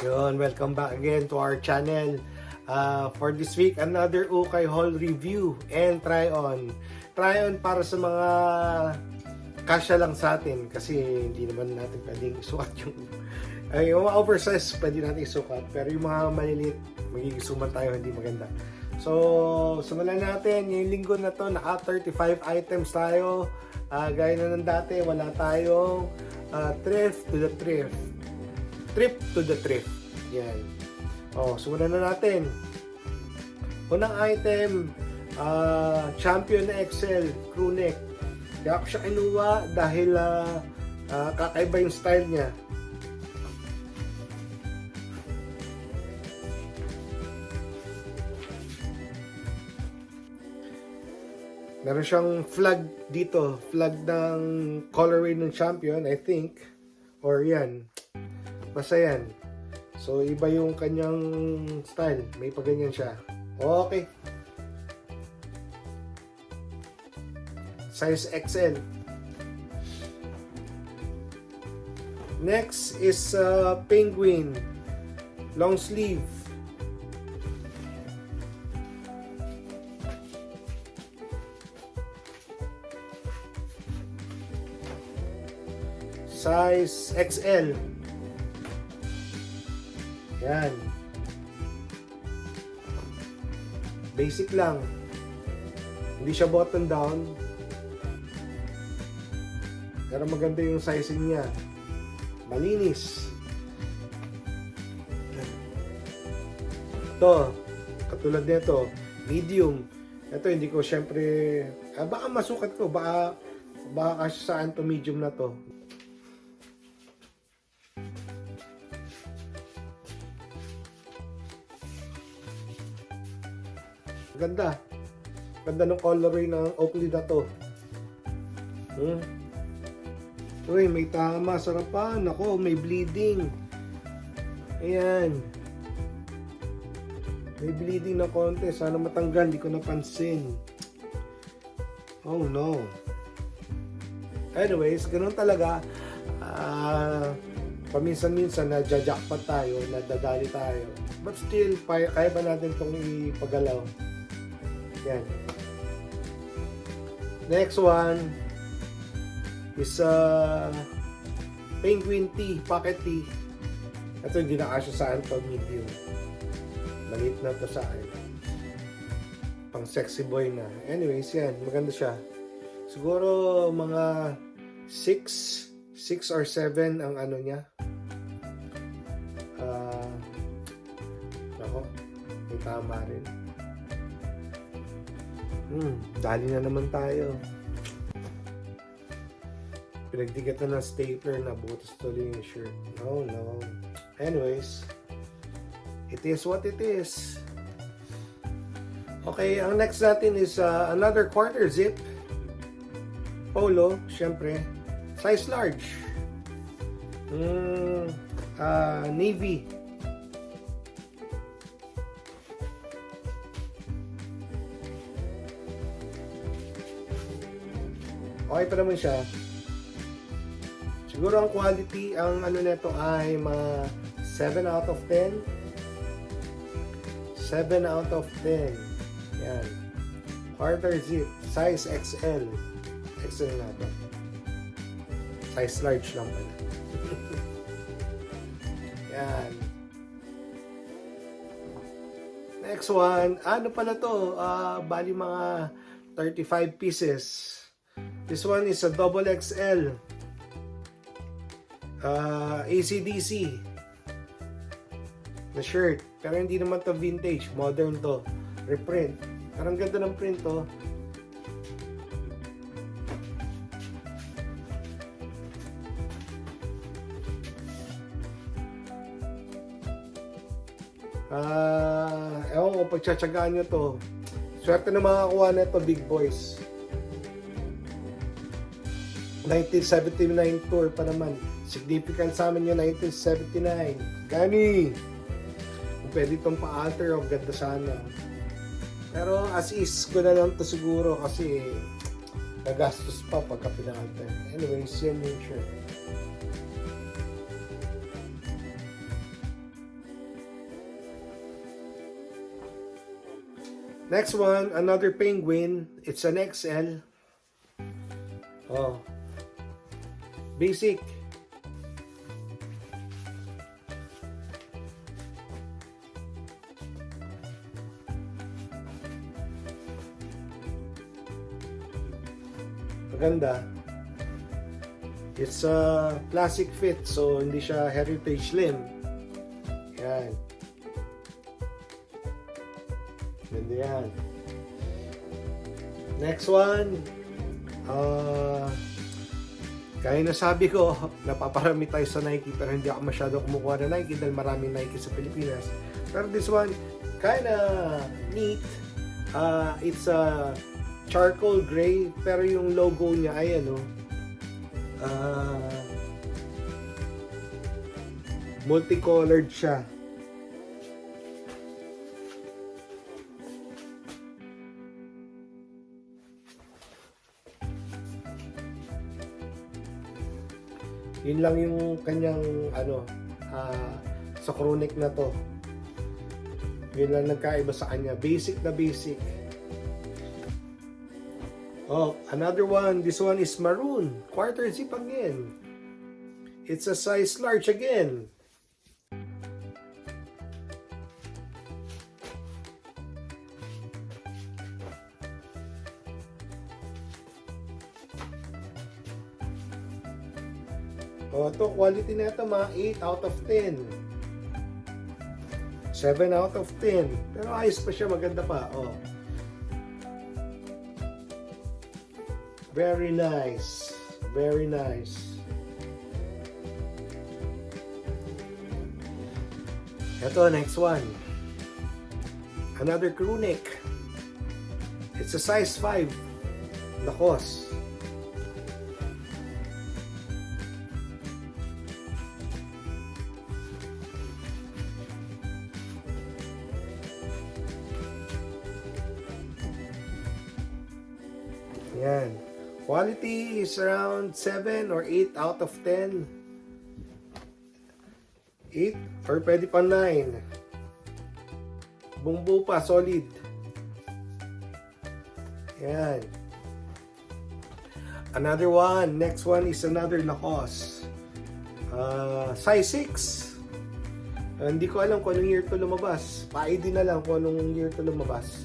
Yun, welcome back again to our channel. For this week, another Ukay haul review and try-on. Try-on para sa mga kasya lang sa atin kasi hindi naman natin pwedeng isukat yung mga oversize, pwede natin isukat. Pero yung mga maliliit, magigisuman tayo, hindi maganda. So, simulan natin. Yung linggo na to, naka 35 items tayo. Gaya na ng dati, wala tayong thrift to the thrift. Trip to the thrift. Yan. Simulan na natin. Unang item, Champion XL crew neck. Kaya ako siya kinuha dahil kakaiba yung style niya. Meron siyang flag dito. Flag ng colorway ng Champion, I think. Or yan. Basta yan. So, iba yung kanyang style. May paganyan siya. Okay. Size XL. Next is Penguin. Long sleeve. Size XL. Yan. Basic lang. Hindi siya button down. Pero maganda yung sizing niya. Malinis. Ito, katulad nito, medium. Ito hindi ko syempre, baka masukat ko, baka kasi saan to medium na to. Ganda. Ganda ng colorway ng Oakley na to. Uy, may tama. Sarapan. Ako, may bleeding. Ayan. May bleeding na konti. Sana matanggal. Di ko napansin. Oh no. Anyways, ganun talaga. Paminsan-minsan nadja-jackpot tayo. Nadadali tayo. But still, kaya ba natin itong ipagalaw? Yan. Next one is Penguin Tee, Pocket Tee. Ito hindi na kasya sa akin medium. Maliit na to sa akin. Pang sexy boy na. Anyways, yan. Maganda siya. Siguro mga 6 or 7 ang ano niya. Ako, may tama rin. Dali na naman tayo. Pinagdigat na ng stapler na butas tuloy yung shirt. No. Anyways, it is what it is. Okay, ang next natin is another quarter zip. Polo, syempre. Size large. Navy. Okay pa naman siya. Siguro ang quality, ang ano nito ay mga 7 out of 10. 7 out of 10. Yan. Quarter zip. Size XL. XL na ba? Size large lang pala. Yan. Next one. Ano pala to? Bali mga 35 pieces. This one is a double XL. AC/DC na shirt. Pero hindi naman to vintage. Modern to. Reprint. Parang ganda ng print to. Ewan ko, pagtsatsagaan nyo to. Swerte na makakuha na ito, big boys. 1979 tour pa naman. Significant sa amin yung 1979. Gani! Kung pwede itong pa-alter, o ganda sana. Pero as is ko na lang to siguro kasi nagastos pa pagka pina-alter. Anyways, yan yung shirt. Next one, another penguin. It's an XL. Oh. Basic. Maganda. It's a classic fit, so hindi siya heritage slim. Yan. Ganda yan. Next one. Kaya nasabi ko, napaparami tayo sa Nike, pero hindi ako masyado kumukuha ng Nike dahil maraming Nike sa Pilipinas. Pero this one, kinda neat. It's a charcoal gray, pero yung logo niya ay ano, multicolored siya. Yun lang yung kanyang ano, sa crew neck na to. Yun lang nagkaiba sa kanya. Basic na basic. Oh, another one. This one is maroon. Quarter zip again. It's a size large again. Oh, ito, quality na ito, mga 8 out of 10. 7 out of 10. Pero ayos pa siya, maganda pa. Oh. Very nice. Very nice. Ito, next one. Another crew neck. It's a size 5. Lacoste. Yan. Quality is around 7 or 8 out of 10. 8 or pwede pa 9. Bumbu pa, solid. Yan. Another one. Next one is another Lacoste. Size 6. Hindi ko alam kung anong year to lumabas. Pa-ID na lang kung anong year to lumabas.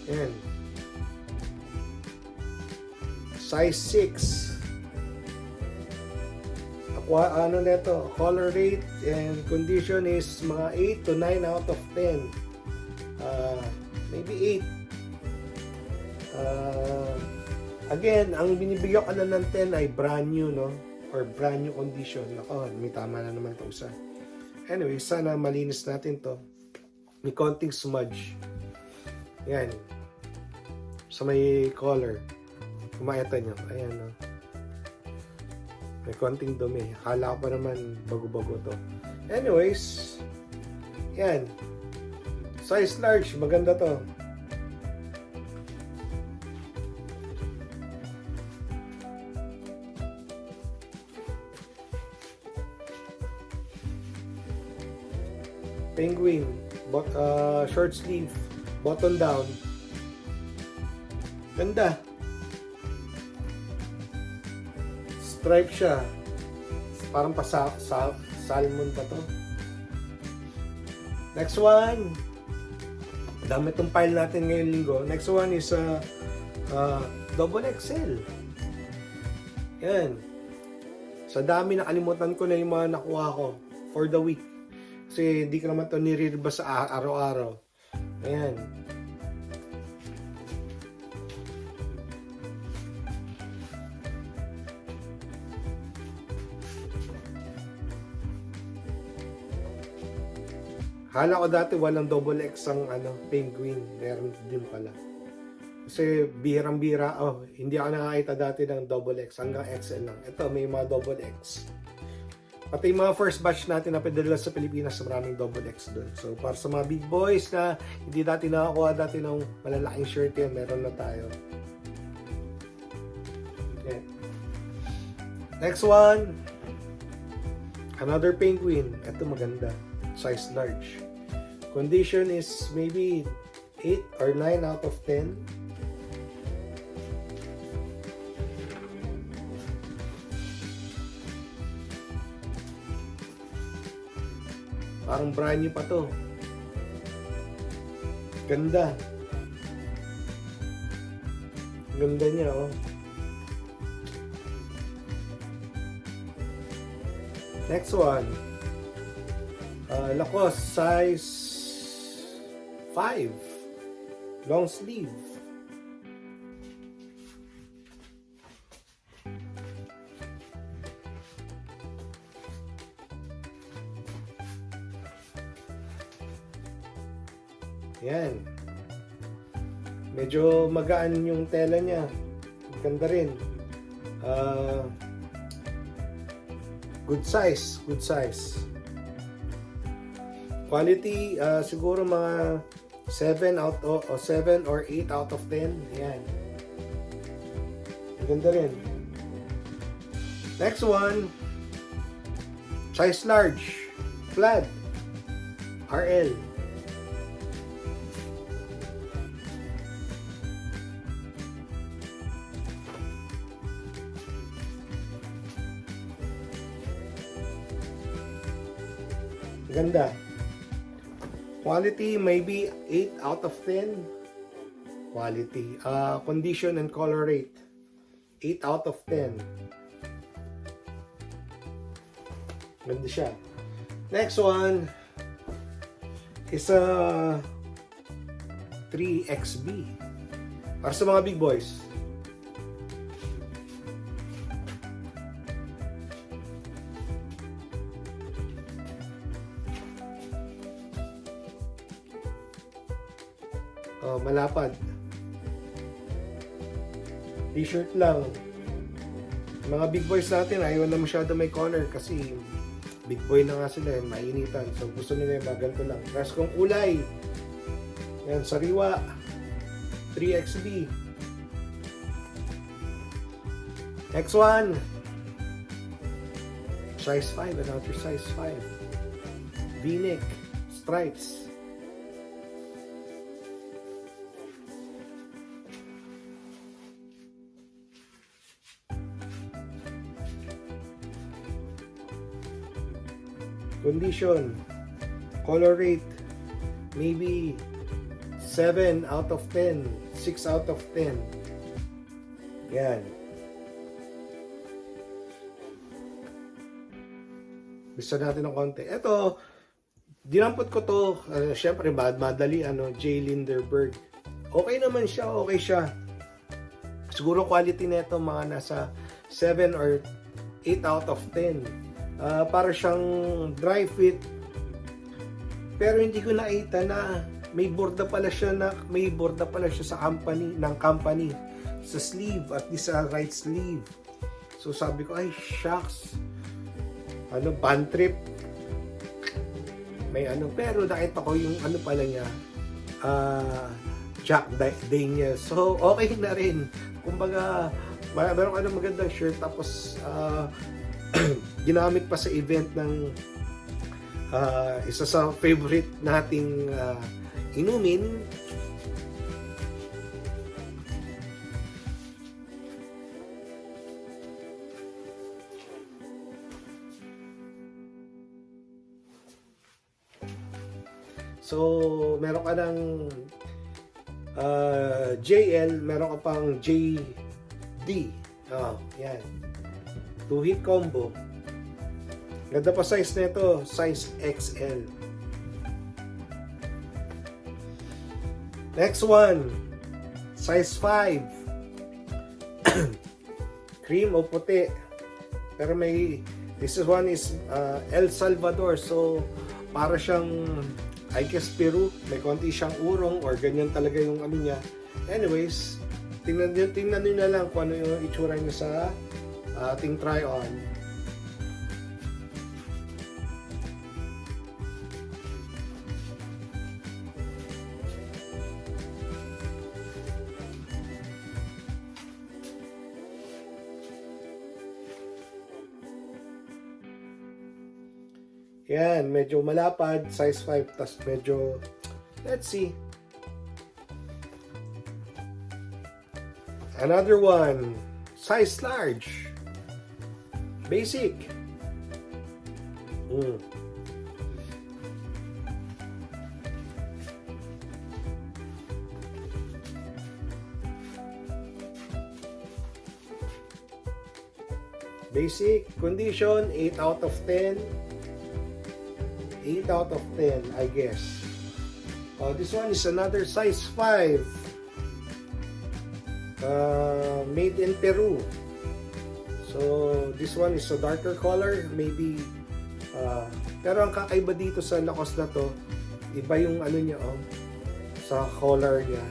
Yan. Size 6. Ano neto? Color rate and condition is mga 8 to 9 out of 10. Maybe 8. Again, ang binibigyan ko na ng 10 ay brand new, no? Or brand new condition. Ako, may tama na naman ito isa. Anyway, sana malinis natin to. May konting smudge. Yan. Sa may color. Kumayata nyo. Ayan, no? May konting dumi. Akala ko pa naman bago-bago to. Anyways, yan. Size large. Maganda to. Penguin. Short sleeve. Button down. Ganda. Stripe siya. Parang salmon pa to. Next one. Dami itong pile natin ngayong linggo. Next one is double XL. Yan. Sa dami nakalimutan ko na yung mga nakuha ko for the week. Kasi hindi ko naman ito nire-reba sa araw-araw. Ayan. Hala ko dati walang double X ang penguin. Meron din pala. Kasi bihirang-bihira. Hindi ako nakakita dati ng double X. Hanggang XL lang. Ito, may mga double X. Pati yung mga first batch natin na pinadala sa Pilipinas, maraming double X doon. So, para sa mga big boys na hindi dati nakakuha dati ng malalaking shirt yan, meron na tayo. Next one. Another penguin. Ito maganda. Size large. Condition is maybe 8 or 9 out of 10. Parang brand new pa to. Ganda. Ganda niya, oh. Next one. Lacoste size 5. Long sleeve. Yan. Medyo magaan yung tela niya. Ganda rin. Good size. Good size. Quality, siguro mga 7 or 8 out of 10. Yan. Ganda rin. Next one. Size large. Plaid. RL. Ganda. Quality, maybe 8 out of 10. Quality. Condition and color rate, 8 out of 10. Ganda siya. Next one is a 3XB. Para sa mga big boys. Malapad. T-shirt lang. Mga big boys natin ayaw na masyado may collar kasi big boy na nga sila, mainitan. So gusto nila yung ganito lang. Tapos kung kulay, yan, sariwa, 3XB. Next one, size 5, another size 5. V-neck, stripes. Condition, color rate, maybe 7 out of 10, 6 out of 10. Yan. Gusto natin ng konti. Ito, dinampot ko to, syempre madali, J. Lindeberg. Okay naman siya, okay siya. Siguro quality nito mga nasa 7 or 8 out of 10. Para siyang dry fit, pero hindi ko nakita na may borda pala siya sa company sa sleeve, at least sa right sleeve. So sabi ko, ay shucks, band trip, may pero nakita ko yung pala niya, Jack Daniels. So okay na rin, kumbaga meron ka ng magandang shirt, tapos ginamit pa sa event ng isa sa favorite nating inumin. So meron ka ng JL, meron ka pang JD. Yan. 2-hit combo. Ganda pa size nito, size XL. Next one, size 5. Cream o puti. Pero this one is El Salvador. So, para siyang, I guess, Peru. May konti siyang urong or ganyan talaga yung niya. Anyways, tingnan nyo na lang kung ano yung itsura niya sa ating try on. Yan, medyo malapad, size 5, tas medyo, let's see. Another one, size large. Basic. Basic condition, 8 out of 10. 8 out of 10, I guess. This one is another size 5. Made in Peru. So, this one is a darker color. Maybe, pero ang kakaiba dito sa Lacoste na to, iba yung ano niya, sa color niya.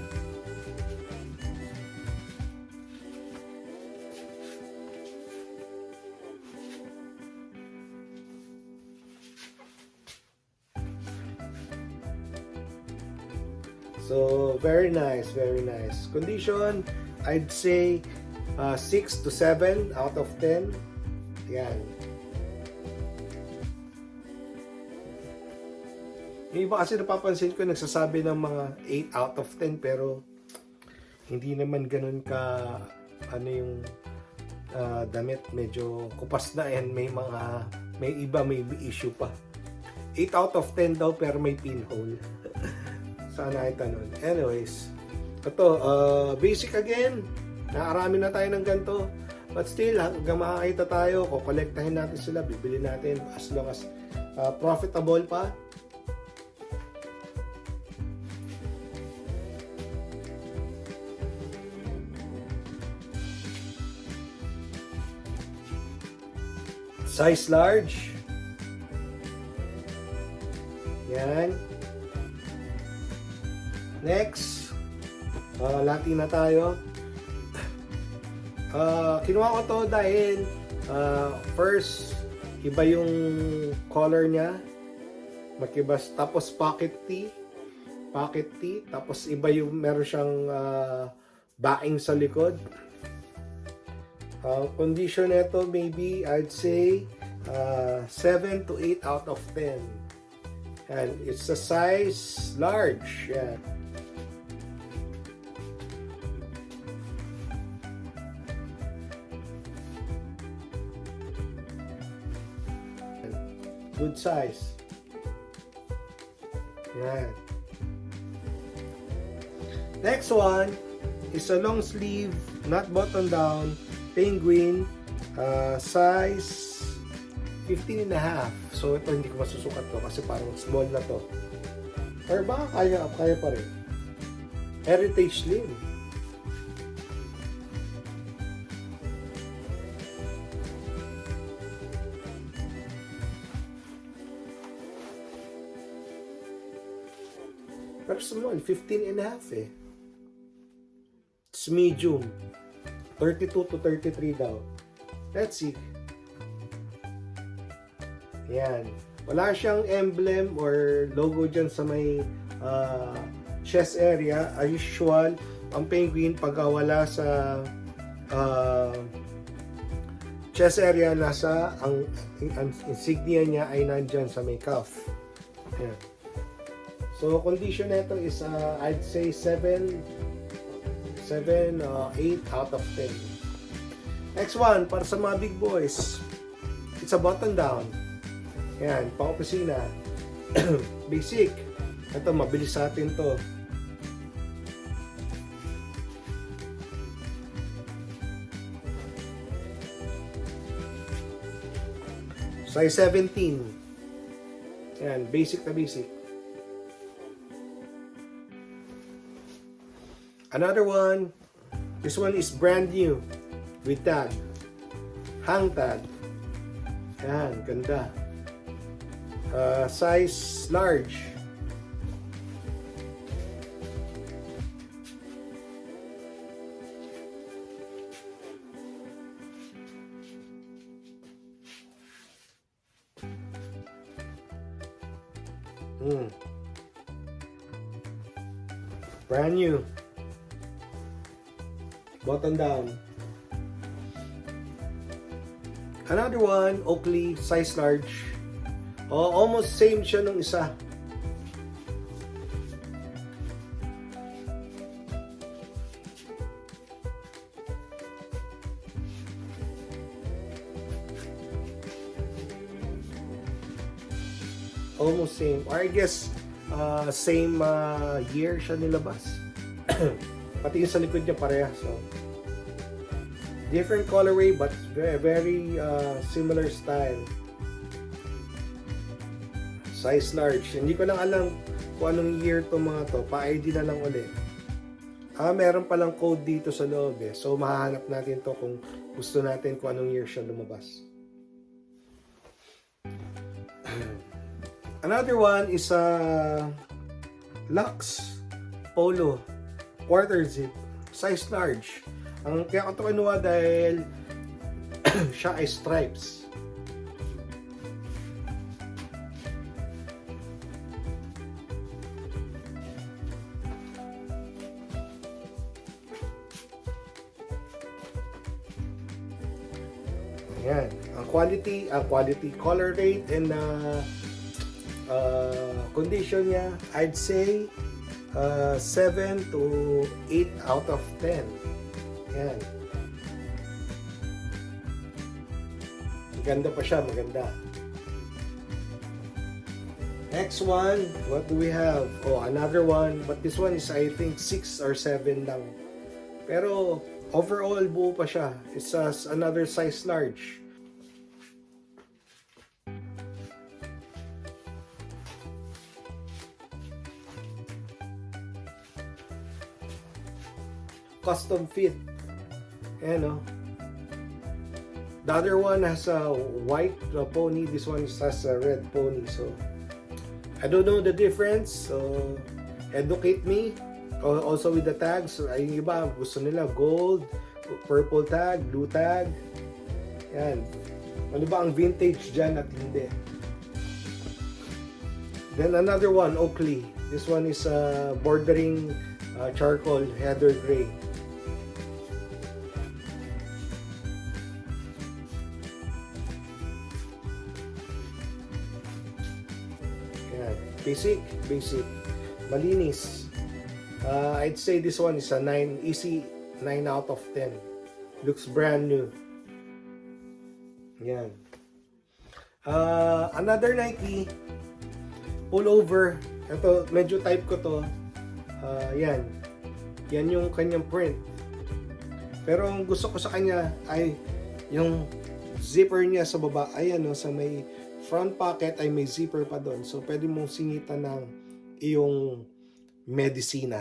So, very nice, very nice. Condition, I'd say 6 to 7 out of 10. Yan. Yung iba kasi napapansin ko nagsasabi ng mga 8 out of 10 pero hindi naman ganun ka ano yung damit, medyo kupas na and may iba may issue pa. 8 out of 10 daw pero may pinhole. Sana ay tanong. Anyways, ito, basic again. Nakarami na tayo ng ganito. But still, hanggang makakita tayo, kukolektahin natin sila, bibili natin as long as profitable pa. Size large. Yan. Next, lati na tayo. Kinuha ko to dahil first, iba yung color niya. Makibas. Tapos pocket tee. Tapos iba yung meron siyang backing sa likod. Condition nito maybe I'd say 7 to 8 out of 10. And it's a size large. Yeah. Good size. Yan. Next one is a long sleeve, not button down, penguin, size 15 and a half. So ito hindi ko masusukat to kasi parang small na to. Or baka kaya pa rin. Heritage slim. Pero small, 15 and a half eh. It's medium. 32 to 33 daw. Let's see. Yan. Wala siyang emblem or logo dyan sa may chest area. As usual, ang penguin pag wala sa chest area, nasa ang insignia niya ay nandyan sa may cuff. Yan. So, condition nito is I'd say 8 out of 10. Next one, para sa mga big boys. It's a button down. Yan, pang-opisina. Basic. Ito, mabilis sa atin to. Size 17. Yan, basic na basic. Another one, this one is brand new with tag. Hang tag. Yan, ganda. Size large. Brand new. Button down. Another one, Oakley, size large. Oh, almost same siya nung isa. Almost same. Or I guess, same year siya nilabas. Pati yung sa likod niya pareha. So, different colorway but very, very similar style. Size large. Hindi ko lang alam kung anong year to mga to. Pa-ID na lang ulit. Meron palang code dito sa loob eh. So, mahahanap natin to kung gusto natin kung anong year siya lumabas. Another one is Lux Polo quarter zip, size large. Ang kaya ko ito kinuha dahil siya ay stripes. Ayan. Ang quality, color rate, and condition niya, I'd say 7 to 8 out of 10. Yan. Maganda pa siya, maganda. Next one, what do we have? Oh, another one, but this one is I think 6 or 7 lang. Pero overall buo pa siya. It's another size large. Custom fit. Ayan o. The other one has a white pony. This one has a red pony. So, I don't know the difference. So, educate me. Also with the tags. So, ay iba, gusto nila gold, purple tag, blue tag. Yan. Ano ba ang vintage dyan at hindi? Then another one, Oakley. This one is bordering charcoal heather gray. Basic, malinis. I'd say this one is a 9, easy 9 out of 10. Looks brand new. Yan. Another Nike pullover. Ito, medyo type ko to. Yan. Yan yung kanyang print. Pero ang gusto ko sa kanya ay yung zipper niya sa baba. Ayan o, sa may front pocket ay may zipper pa doon. So, pwede mong singitan ng iyong medisina.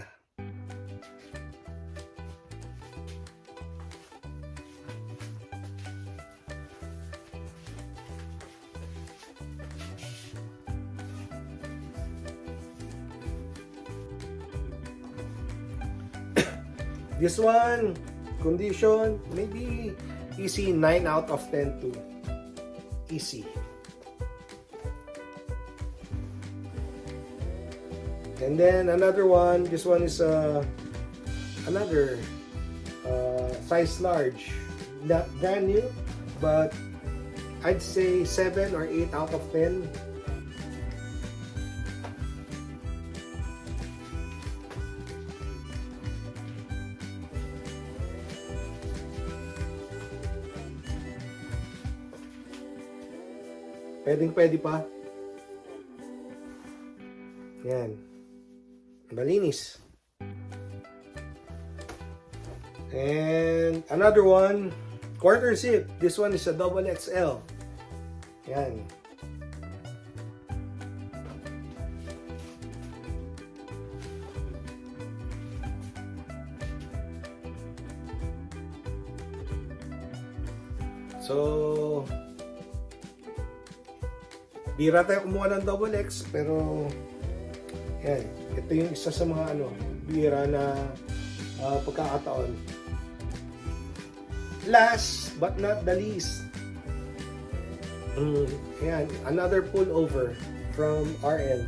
This one, condition, maybe easy 9 out of 10 too. Easy. And then another one, this one is another size large, not brand new, but I'd say 7 or 8 out of 10. Pwede pa. Yan. Malinis. And another one, quarter zip. This one is a double XL. Yan. So, bira tayo kumuha ng double X, pero yan, ito yung isa sa mga bira na pagkakataon. Last but not the least, yan, another pullover from RL.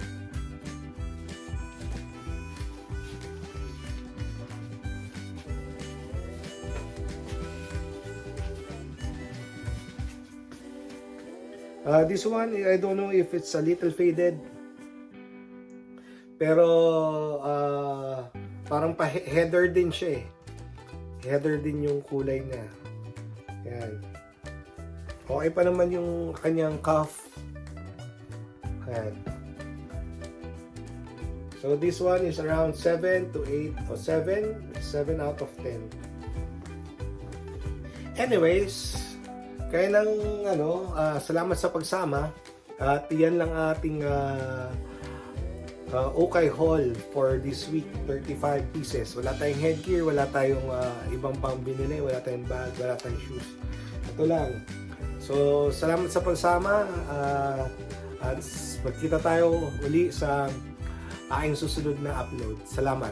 This one, I don't know if it's a little faded. Pero parang heather din siya eh. Heather din yung kulay niya. Yan. Okay pa naman yung kanyang cuff. Yan. So this one is around 7 to 8 or 7 out of 10. Anyways, kaya nang salamat sa pagsama at yan lang ating ukay haul for this week, 35 pieces. Wala tayong headgear, wala tayong ibang pang binili, wala tayong bag, wala tayong shoes. Ito lang. So, salamat sa pagsama at magkita tayo uli sa aking susunod na upload. Salamat.